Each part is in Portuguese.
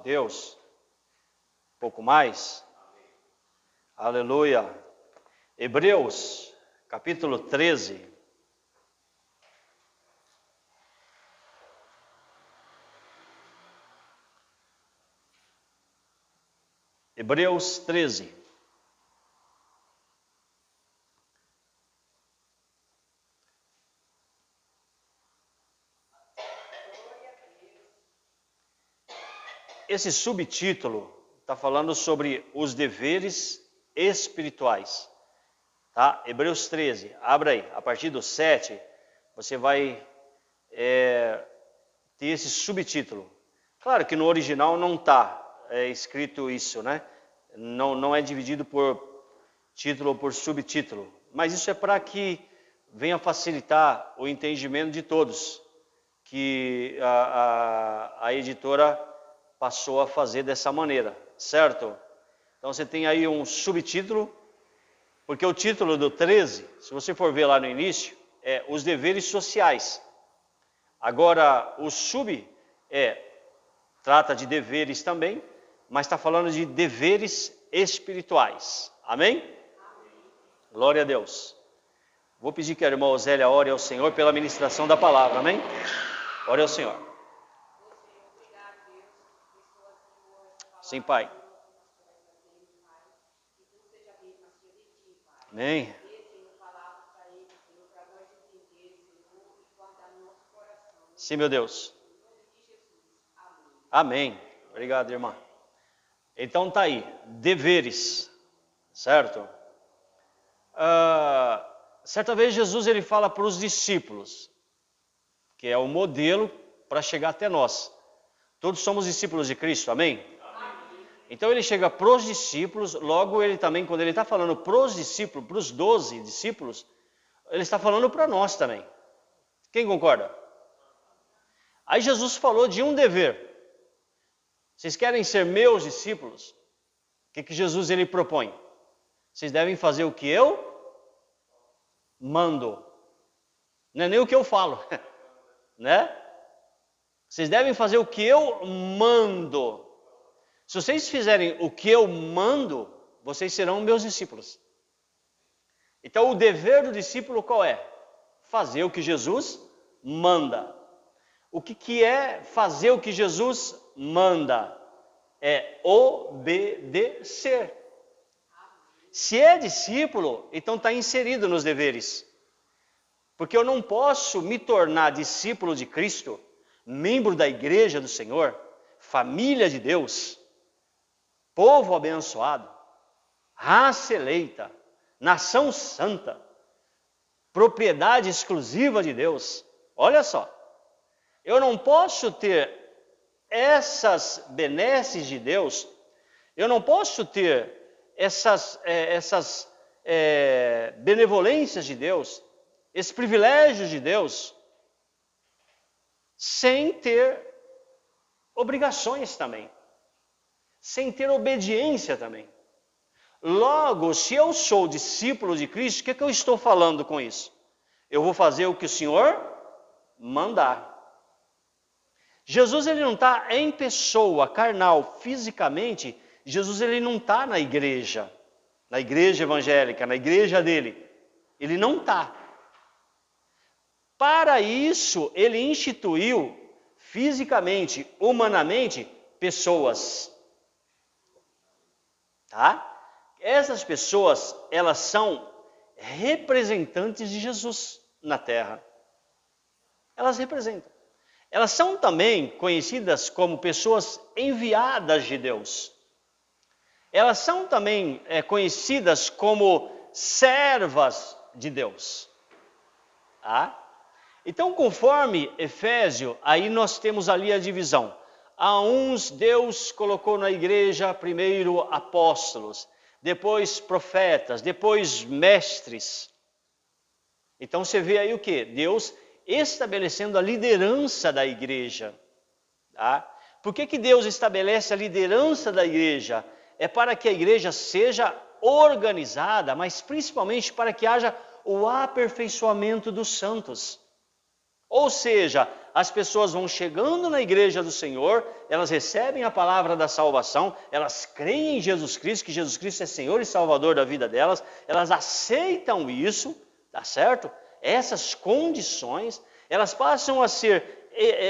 Deus? Um pouco mais? Aleluia. Hebreus, capítulo 13. Hebreus 13. Esse subtítulo está falando sobre os deveres espirituais. Tá? Hebreus 13, abra aí, a partir do 7, você vai ter esse subtítulo. Claro que no original não está escrito isso, né? Não é dividido por título ou por subtítulo, mas isso é para que venha facilitar o entendimento de todos, que a editora passou a fazer dessa maneira, certo? Então você tem aí um subtítulo, porque o título do 13, se você for ver lá no início, é os deveres sociais. Agora, o sub trata de deveres também, mas está falando de deveres espirituais. Amém? Amém? Glória a Deus. Vou pedir que a irmã Osélia ore ao Senhor pela ministração da palavra. Amém? Ore ao Senhor. Sim, Pai. Amém. Sim, meu Deus. Amém. Obrigado, irmã. Então tá aí, deveres, certo? Certa vez Jesus ele fala para os discípulos, que é o modelo para chegar até nós. Todos somos discípulos de Cristo, amém? Então ele chega para os discípulos, logo ele também, quando ele está falando para os discípulos, para os 12 discípulos, ele está falando para nós também. Quem concorda? Aí Jesus falou de um dever. Vocês querem ser meus discípulos? O que Jesus ele propõe? Vocês devem fazer o que eu mando. Não é nem o que eu falo, né? Vocês devem fazer o que eu mando. Se vocês fizerem o que eu mando, vocês serão meus discípulos. Então o dever do discípulo qual é? Fazer o que Jesus manda. O que é fazer o que Jesus manda? É obedecer. Se é discípulo, então está inserido nos deveres. Porque eu não posso me tornar discípulo de Cristo, membro da igreja do Senhor, família de Deus, povo abençoado, raça eleita, nação santa, propriedade exclusiva de Deus. Olha só, eu não posso ter essas benesses de Deus, eu não posso ter essas benevolências de Deus, esses privilégios de Deus, sem ter obrigações também, sem ter obediência também. Logo, se eu sou discípulo de Cristo, o que eu estou falando com isso? Eu vou fazer o que o Senhor mandar. Jesus ele não está em pessoa, carnal, fisicamente. Jesus ele não está na igreja evangélica, na igreja dele. Ele não está. Para isso, ele instituiu fisicamente, humanamente, pessoas. Tá? Essas pessoas, elas são representantes de Jesus na terra. Elas representam. Elas são também conhecidas como pessoas enviadas de Deus. Elas são também conhecidas como servas de Deus. Tá? Então, conforme Efésio, aí nós temos ali a divisão. A uns Deus colocou na igreja primeiro apóstolos, depois profetas, depois mestres. Então você vê aí o que? Deus estabelecendo a liderança da igreja. Tá? Por que Deus estabelece a liderança da igreja? É para que a igreja seja organizada, mas principalmente para que haja o aperfeiçoamento dos santos. Ou seja, as pessoas vão chegando na igreja do Senhor, elas recebem a palavra da salvação, elas creem em Jesus Cristo, que Jesus Cristo é Senhor e Salvador da vida delas, elas aceitam isso, tá certo? Essas condições, elas passam a ser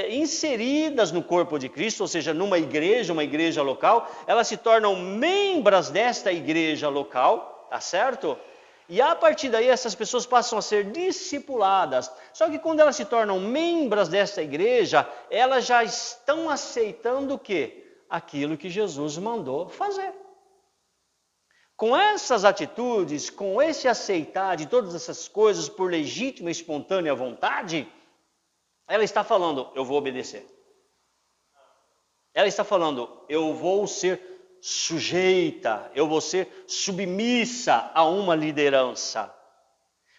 inseridas no corpo de Cristo, ou seja, numa igreja, uma igreja local, elas se tornam membros desta igreja local, tá certo? E a partir daí essas pessoas passam a ser discipuladas. Só que quando elas se tornam membros desta igreja, elas já estão aceitando o quê? Aquilo que Jesus mandou fazer. Com essas atitudes, com esse aceitar de todas essas coisas por legítima e espontânea vontade, ela está falando, eu vou obedecer. Ela está falando, eu vou ser sujeita, eu vou ser submissa a uma liderança.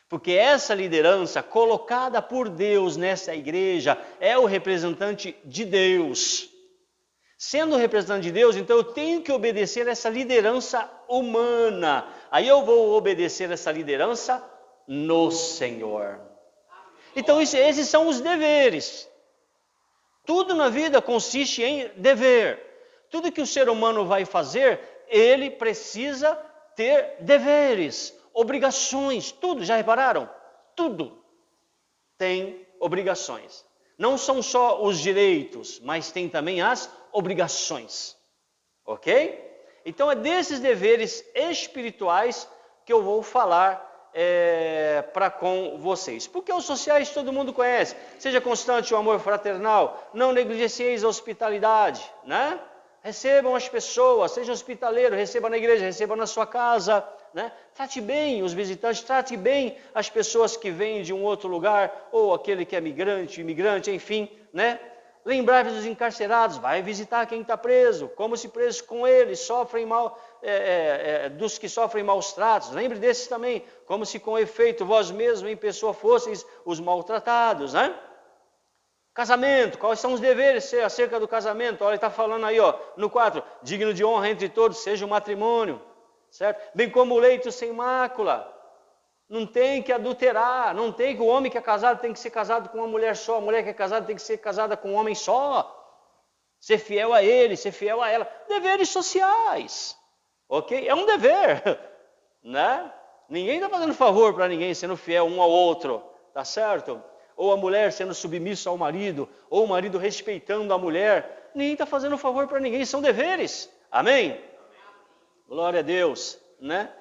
Porque essa liderança colocada por Deus nessa igreja é o representante de Deus. Sendo o representante de Deus, então eu tenho que obedecer essa liderança humana. Aí eu vou obedecer essa liderança no Senhor. Então esses são os deveres. Tudo na vida consiste em dever. Tudo que o ser humano vai fazer, ele precisa ter deveres, obrigações, tudo, já repararam? Tudo tem obrigações. Não são só os direitos, mas tem também as obrigações, ok? Então é desses deveres espirituais que eu vou falar para com vocês. Porque os sociais todo mundo conhece. Seja constante o amor fraternal, não negligencieis a hospitalidade, né? Recebam as pessoas, sejam hospitaleiros, recebam na igreja, recebam na sua casa, né? Trate bem os visitantes, trate bem as pessoas que vêm de um outro lugar, ou aquele que é migrante, imigrante, enfim, né? Lembrai-vos dos encarcerados, vai visitar quem está preso, como se presos com eles sofrem mal, dos que sofrem maus tratos. Lembre desses também, como se com efeito vós mesmos em pessoa fosseis os maltratados, né? Casamento, quais são os deveres acerca do casamento? Olha, ele está falando aí, ó, no 4, digno de honra entre todos, seja o matrimônio, certo? Bem como o leito sem mácula, não tem que adulterar, não tem que o homem que é casado tem que ser casado com uma mulher só, a mulher que é casada tem que ser casada com um homem só, ser fiel a ele, ser fiel a ela, deveres sociais, ok? É um dever, né? Ninguém está fazendo favor para ninguém sendo fiel um ao outro, tá certo? Ou a mulher sendo submissa ao marido, ou o marido respeitando a mulher. Ninguém está fazendo favor para ninguém, são deveres. Amém? Amém? Glória a Deus, né?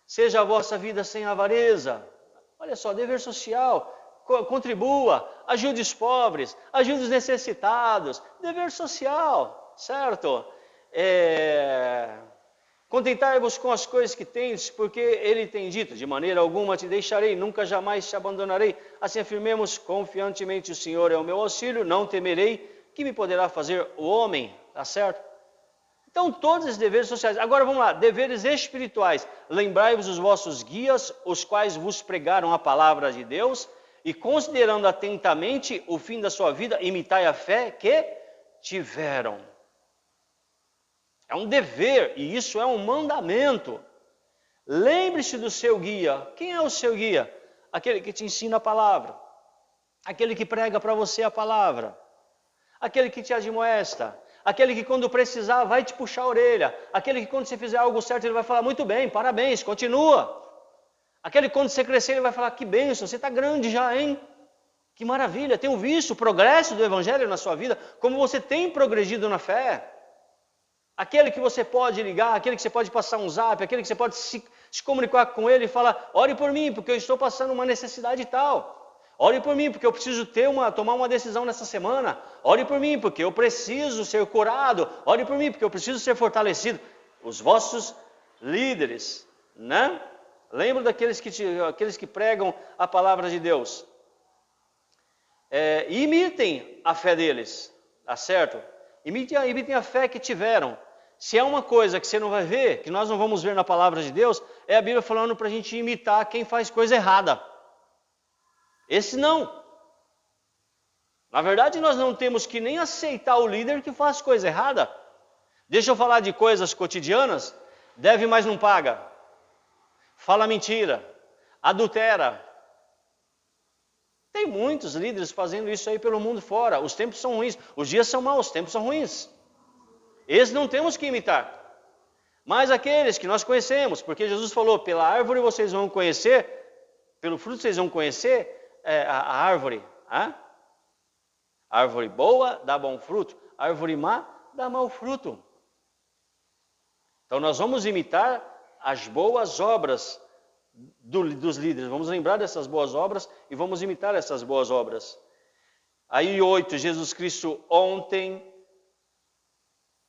Seja a vossa vida sem avareza. Olha só, dever social. Contribua, ajude os pobres, ajude os necessitados. Dever social, certo? Contentai-vos com as coisas que tendes, porque ele tem dito, de maneira alguma te deixarei, nunca jamais te abandonarei. Assim afirmemos confiantemente, o Senhor é o meu auxílio, não temerei, que me poderá fazer o homem, tá certo? Então todos os deveres sociais, agora vamos lá, deveres espirituais. Lembrai-vos dos vossos guias, os quais vos pregaram a palavra de Deus, e considerando atentamente o fim da sua vida, imitai a fé que tiveram. É um dever, e isso é um mandamento. Lembre-se do seu guia. Quem é o seu guia? Aquele que te ensina a palavra. Aquele que prega para você a palavra. Aquele que te admoesta. Aquele que quando precisar vai te puxar a orelha. Aquele que quando você fizer algo certo ele vai falar, muito bem, parabéns, continua. Aquele que quando você crescer ele vai falar, que bênção, você está grande já, hein? Que maravilha, tenho visto o progresso do evangelho na sua vida, como você tem progredido na fé. Aquele que você pode ligar, aquele que você pode passar um zap, aquele que você pode se comunicar com ele e falar, ore por mim, porque eu estou passando uma necessidade tal. Ore por mim, porque eu preciso tomar uma decisão nessa semana. Ore por mim, porque eu preciso ser curado. Ore por mim, porque eu preciso ser fortalecido. Os vossos líderes, né? Lembra daqueles que pregam a palavra de Deus. Imitem a fé deles, tá certo? Imitem a fé que tiveram. Se é uma coisa que você não vai ver, que nós não vamos ver na palavra de Deus, é a Bíblia falando para a gente imitar quem faz coisa errada. Esse não. Na verdade, nós não temos que nem aceitar o líder que faz coisa errada. Deixa eu falar de coisas cotidianas. Deve, mas não paga. Fala mentira. Adultera. Tem muitos líderes fazendo isso aí pelo mundo fora. Os tempos são ruins, os dias são maus, os tempos são ruins. Esses não temos que imitar. Mas aqueles que nós conhecemos, porque Jesus falou, pela árvore vocês vão conhecer, pelo fruto vocês vão conhecer a árvore. Árvore boa dá bom fruto, árvore má dá mau fruto. Então nós vamos imitar as boas obras dos líderes, vamos lembrar dessas boas obras e vamos imitar essas boas obras. Aí 8, Jesus Cristo ontem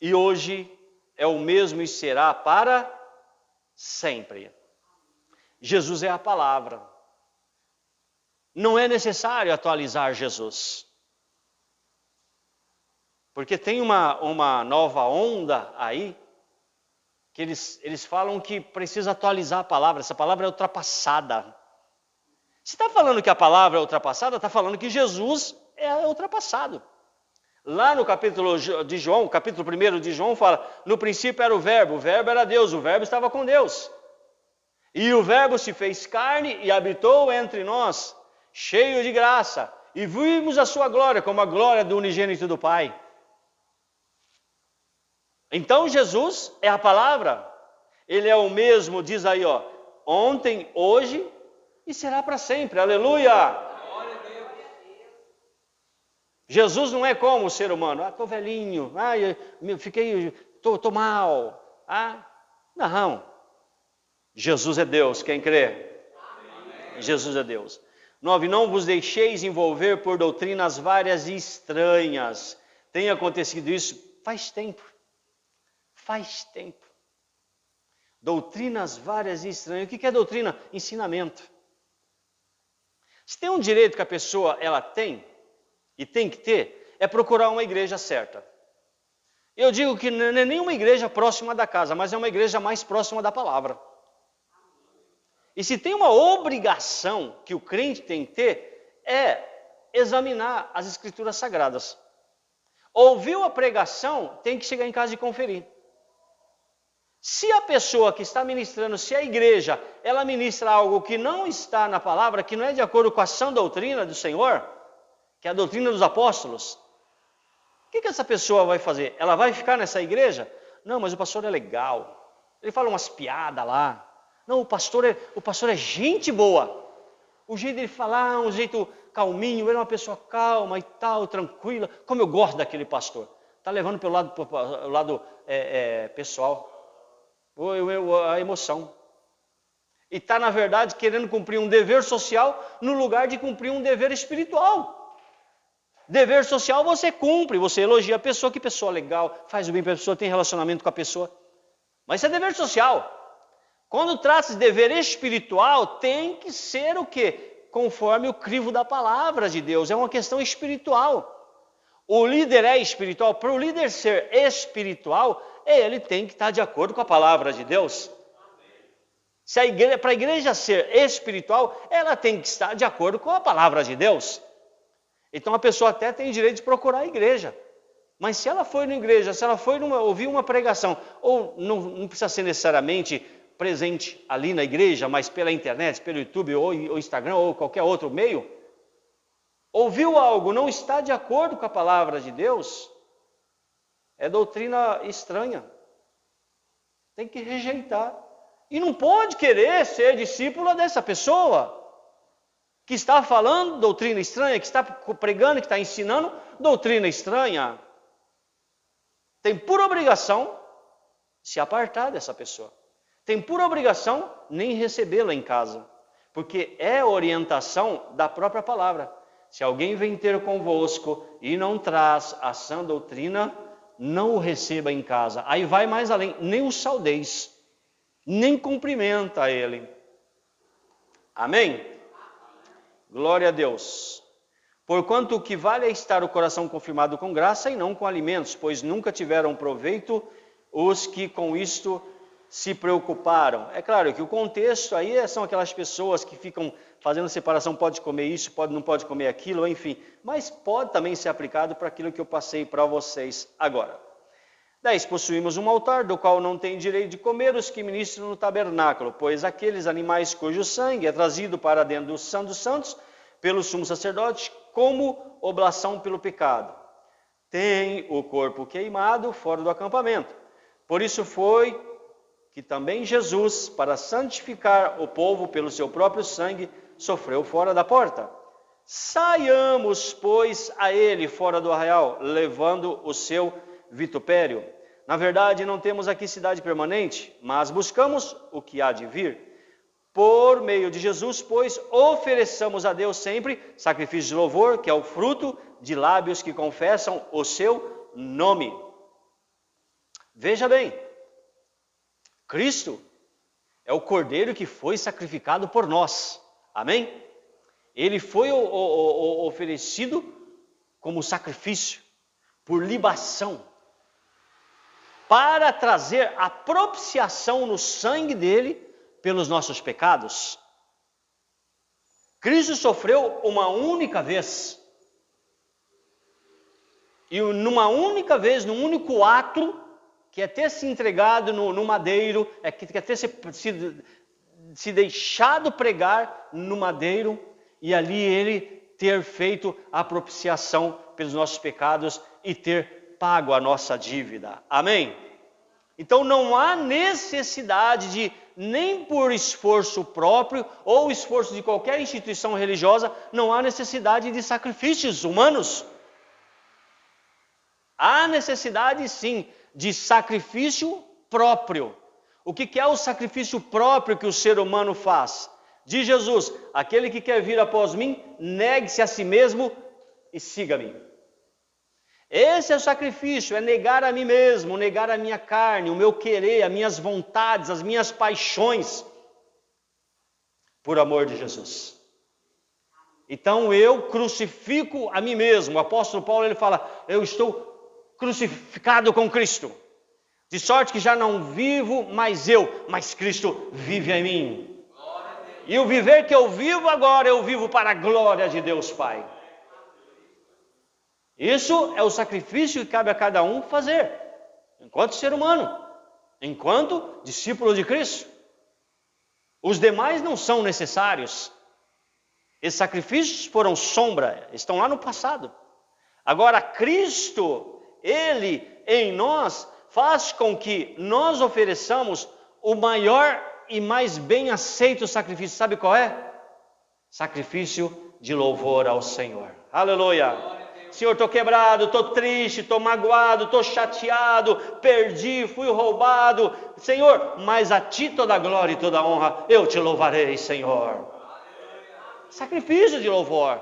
e hoje é o mesmo e será para sempre. Jesus é a palavra. Não é necessário atualizar Jesus. Porque tem uma nova onda aí, que eles falam que precisa atualizar a palavra. Essa palavra é ultrapassada. Se está falando que a palavra é ultrapassada, está falando que Jesus é ultrapassado. Lá no capítulo de João, capítulo 1 de João, fala, no princípio era o verbo era Deus, o verbo estava com Deus. E o verbo se fez carne e habitou entre nós, cheio de graça, e vimos a sua glória, como a glória do unigênito do Pai. Então Jesus é a palavra, ele é o mesmo, diz aí, ontem, hoje e será para sempre, aleluia! Jesus não é como o ser humano, estou velhinho, estou mal, não. Jesus é Deus, quem crê? Amém. Jesus é Deus. 9, não vos deixeis envolver por doutrinas várias e estranhas. Tem acontecido isso faz tempo. Doutrinas várias e estranhas. O que é doutrina? Ensinamento. Se tem um direito que a pessoa ela tem, e tem que ter, é procurar uma igreja certa. Eu digo que não é nenhuma igreja próxima da casa, mas é uma igreja mais próxima da palavra. E se tem uma obrigação que o crente tem que ter, é examinar as escrituras sagradas. Ouviu a pregação, tem que chegar em casa e conferir. Se a pessoa que está ministrando, se a igreja, ela ministra algo que não está na palavra, que não é de acordo com a sã doutrina do Senhor, que é a doutrina dos apóstolos, o que essa pessoa vai fazer? Ela vai ficar nessa igreja? Não, mas o pastor é legal, ele fala umas piadas lá. Não, o pastor é gente boa. O jeito dele falar, um jeito calminho, ele é uma pessoa calma e tal, tranquila. Como eu gosto daquele pastor. Está levando pelo lado pessoal, a emoção. E está, na verdade, querendo cumprir um dever social no lugar de cumprir um dever espiritual. Dever social você cumpre, você elogia a pessoa, que pessoa legal, faz o bem para a pessoa, tem relacionamento com a pessoa. Mas isso é dever social. Quando trata de dever espiritual, tem que ser o quê? Conforme o crivo da palavra de Deus, é uma questão espiritual. O líder é espiritual, para o líder ser espiritual, ele tem que estar de acordo com a palavra de Deus. Se para a igreja ser espiritual, ela tem que estar de acordo com a palavra de Deus. Então a pessoa até tem direito de procurar a igreja. Mas se ela foi na igreja, se ela foi ouvir uma pregação, ou não precisa ser necessariamente presente ali na igreja, mas pela internet, pelo YouTube, ou Instagram, ou qualquer outro meio, ouviu algo, não está de acordo com a palavra de Deus, é doutrina estranha. Tem que rejeitar. E não pode querer ser discípula dessa pessoa que está falando doutrina estranha, que está pregando, que está ensinando doutrina estranha. Tem por obrigação se apartar dessa pessoa. Tem por obrigação nem recebê-la em casa, porque é orientação da própria palavra. Se alguém vem ter convosco e não traz a sã doutrina, não o receba em casa. Aí vai mais além, nem o saudeis, nem cumprimenta ele. Amém? Glória a Deus. Porquanto o que vale é estar o coração confirmado com graça e não com alimentos, pois nunca tiveram proveito os que com isto se preocuparam. É claro que o contexto aí são aquelas pessoas que ficam fazendo separação, pode comer isso, não pode comer aquilo, enfim. Mas pode também ser aplicado para aquilo que eu passei para vocês agora. 10. Possuímos um altar, do qual não tem direito de comer os que ministram no tabernáculo, pois aqueles animais cujo sangue é trazido para dentro do Santo dos Santos, pelo sumo sacerdote como oblação pelo pecado. Tem o corpo queimado fora do acampamento. Por isso foi que também Jesus, para santificar o povo pelo seu próprio sangue, sofreu fora da porta. Saiamos, pois, a ele fora do arraial, levando o seu vitupério. Na verdade, não temos aqui cidade permanente, mas buscamos o que há de vir. Por meio de Jesus, pois, ofereçamos a Deus sempre sacrifício de louvor, que é o fruto de lábios que confessam o seu nome. Veja bem, Cristo é o Cordeiro que foi sacrificado por nós. Amém? Ele foi oferecido como sacrifício, por libação, para trazer a propiciação no sangue dele pelos nossos pecados. Cristo sofreu uma única vez. E numa única vez, num único ato, que é ter se entregado no madeiro, que é ter se deixado pregar no madeiro, e ali ele ter feito a propiciação pelos nossos pecados e ter pago a nossa dívida. Amém? Então não há necessidade de, nem por esforço próprio ou esforço de qualquer instituição religiosa, não há necessidade de sacrifícios humanos. Há necessidade sim de sacrifício próprio. O que é o sacrifício próprio que o ser humano faz? Diz Jesus: aquele que quer vir após mim, negue-se a si mesmo e siga-me. Esse é o sacrifício, é negar a mim mesmo, negar a minha carne, o meu querer, as minhas vontades, as minhas paixões, por amor de Jesus. Então eu crucifico a mim mesmo. O apóstolo Paulo ele fala: eu estou crucificado com Cristo, de sorte que já não vivo mais eu, mas Cristo vive em mim. E o viver que eu vivo agora, eu vivo para a glória de Deus Pai. Isso é o sacrifício que cabe a cada um fazer, enquanto ser humano, enquanto discípulo de Cristo. Os demais não são necessários. Esses sacrifícios foram sombra, estão lá no passado. Agora Cristo, Ele em nós, faz com que nós ofereçamos o maior e mais bem aceito sacrifício. Sabe qual é? Sacrifício de louvor ao Senhor. Aleluia! Senhor, estou quebrado, estou triste, estou magoado, estou chateado, perdi, fui roubado. Senhor, mas a Ti toda a glória e toda a honra, eu Te louvarei, Senhor. Sacrifício de louvor.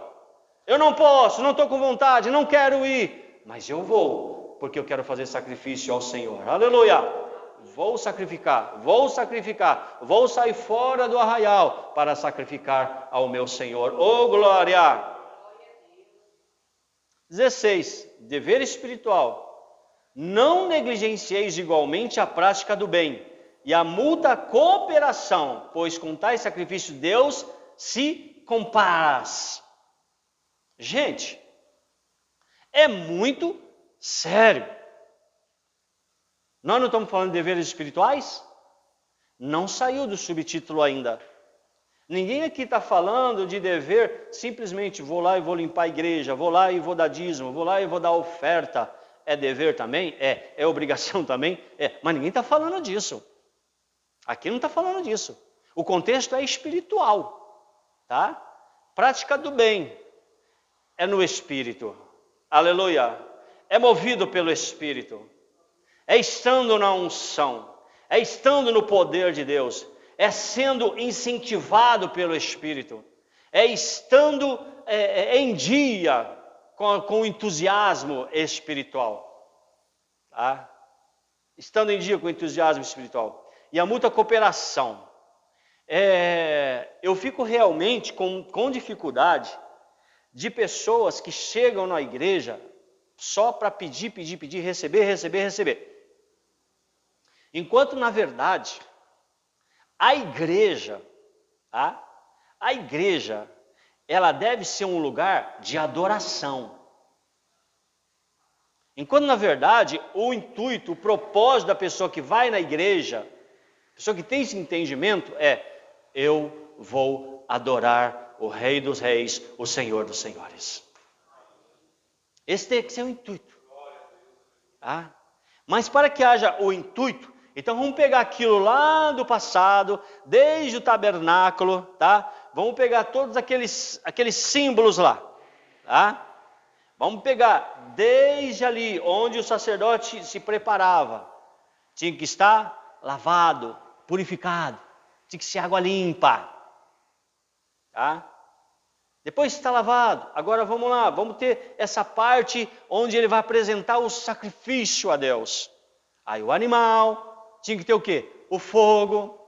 Eu não posso, não estou com vontade, não quero ir, mas eu vou, porque eu quero fazer sacrifício ao Senhor. Aleluia! Vou sacrificar, vou sair fora do arraial para sacrificar ao meu Senhor. Oh, glória! 16. Dever espiritual. Não negligencieis igualmente a prática do bem e a mútua cooperação, pois com tais sacrifícios Deus se compraz. Gente, é muito sério. Nós não estamos falando de deveres espirituais? Não saiu do subtítulo ainda. Ninguém aqui está falando de dever, simplesmente vou lá e vou limpar a igreja, vou lá e vou dar dízimo, vou lá e vou dar oferta. É dever também? É obrigação também? Mas ninguém está falando disso. Aqui não está falando disso. O contexto é espiritual, tá? Prática do bem é no Espírito. Aleluia! É movido pelo Espírito. É estando na unção, é estando no poder de Deus, é sendo incentivado pelo Espírito, é estando em dia com o entusiasmo espiritual, tá? Estando em dia com o entusiasmo espiritual. E a mútua cooperação. Eu fico realmente com dificuldade de pessoas que chegam na igreja só para pedir, receber. Enquanto, na verdade, a igreja, ela deve ser um lugar de adoração. Enquanto, na verdade, o intuito, o propósito da pessoa que vai na igreja, pessoa que tem esse entendimento eu vou adorar o Rei dos Reis, o Senhor dos Senhores. Esse tem que ser o intuito. Tá? Mas para que haja o intuito, então vamos pegar aquilo lá do passado, desde o tabernáculo, tá? Vamos pegar todos aqueles símbolos lá, tá? Vamos pegar desde ali, onde o sacerdote se preparava. Tinha que estar lavado, purificado. Tinha que ser água limpa. Tá? Depois está lavado. Agora vamos lá, vamos ter essa parte onde ele vai apresentar o sacrifício a Deus. Aí o animal tinha que ter o quê? O fogo.